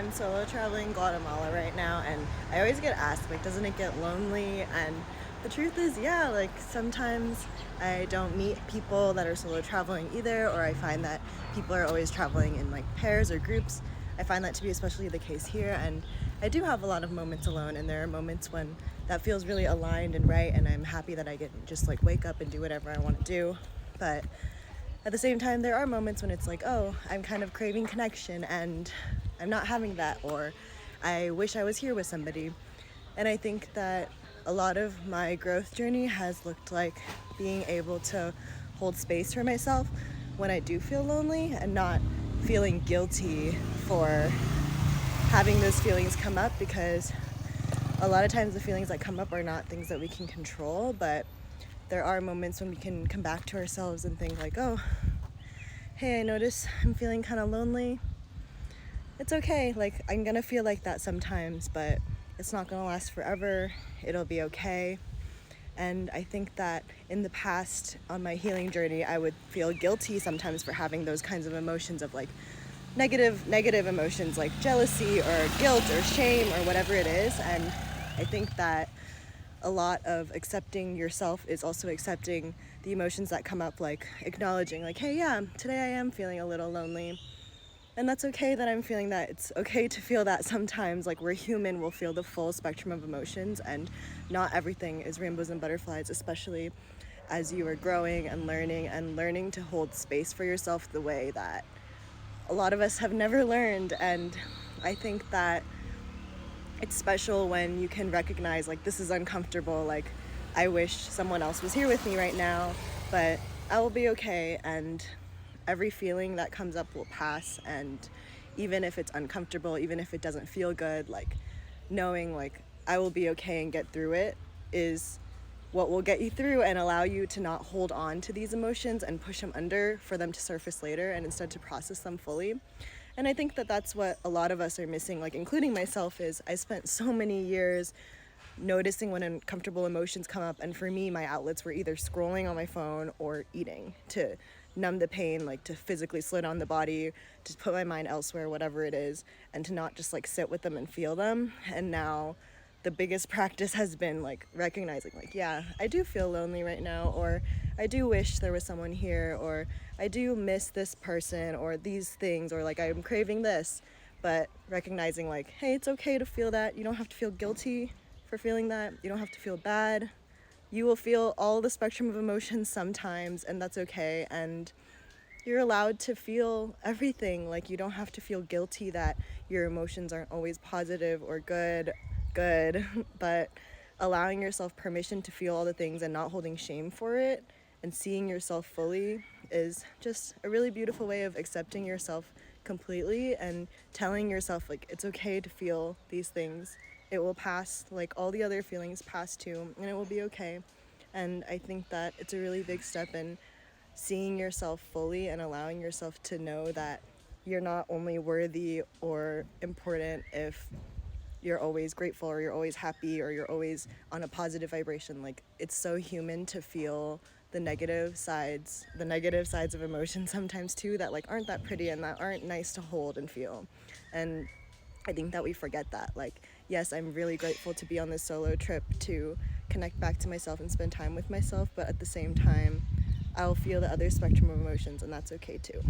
I'm solo traveling Guatemala right now, and I always get asked, like, doesn't it get lonely? And the truth is, yeah, like, sometimes I don't meet people that are solo traveling either, or I find that people are always traveling in, like, pairs or groups. I find that to be especially the case here, and I do have a lot of moments alone, and there are moments when that feels really aligned and right, and I'm happy that I get just, like, wake up and do whatever I want to do. But at the same time, there are moments when it's like, oh, I'm kind of craving connection and I'm not having that, or I wish I was here with somebody. And I think that a lot of my growth journey has looked like being able to hold space for myself when I do feel lonely and not feeling guilty for having those feelings come up, because a lot of times the feelings that come up are not things that we can control, but there are moments when we can come back to ourselves and think like, oh, hey, I notice I'm feeling kind of lonely. It's okay, like, I'm gonna feel like that sometimes, but it's not gonna last forever. It'll be okay. And I think that in the past, on my healing journey, I would feel guilty sometimes for having those kinds of emotions of like negative emotions like jealousy or guilt or shame or whatever it is. And I think that a lot of accepting yourself is also accepting the emotions that come up, like acknowledging like, hey, yeah, today I am feeling a little lonely, and that's okay that I'm feeling that. It's okay to feel that sometimes. Like, we're human, we'll feel the full spectrum of emotions, and not everything is rainbows and butterflies, especially as you are growing and learning to hold space for yourself the way that a lot of us have never learned. And I think that it's special when you can recognize, like, this is uncomfortable, like, I wish someone else was here with me right now, but I will be okay, and every feeling that comes up will pass. And even if it's uncomfortable, even if it doesn't feel good, like, knowing like I will be okay and get through it is what will get you through and allow you to not hold on to these emotions and push them under for them to surface later, and instead to process them fully. And I think that that's what a lot of us are missing, like including myself, is I spent so many years noticing when uncomfortable emotions come up, and for me, my outlets were either scrolling on my phone or eating to numb the pain, like to physically slow down the body, to put my mind elsewhere, whatever it is, and to not just like sit with them and feel them. And now the biggest practice has been like recognizing, like, yeah, I do feel lonely right now, or I do wish there was someone here, or I do miss this person or these things, or like I'm craving this. But recognizing like, hey, it's okay to feel that. You don't have to feel guilty for feeling that. You don't have to feel bad. You will feel all the spectrum of emotions sometimes, and that's okay. And you're allowed to feel everything. Like, you don't have to feel guilty that your emotions aren't always positive or good, but allowing yourself permission to feel all the things and not holding shame for it and seeing yourself fully is just a really beautiful way of accepting yourself completely and telling yourself, like, it's okay to feel these things. It will pass, like all the other feelings pass too, and it will be okay. And I think that it's a really big step in seeing yourself fully and allowing yourself to know that you're not only worthy or important if you're always grateful or you're always happy or you're always on a positive vibration. Like, it's so human to feel the negative sides of emotion sometimes too, that like aren't that pretty and that aren't nice to hold and feel. And I think that we forget that. Like, yes, I'm really grateful to be on this solo trip to connect back to myself and spend time with myself, but at the same time, I'll feel the other spectrum of emotions, and that's okay too.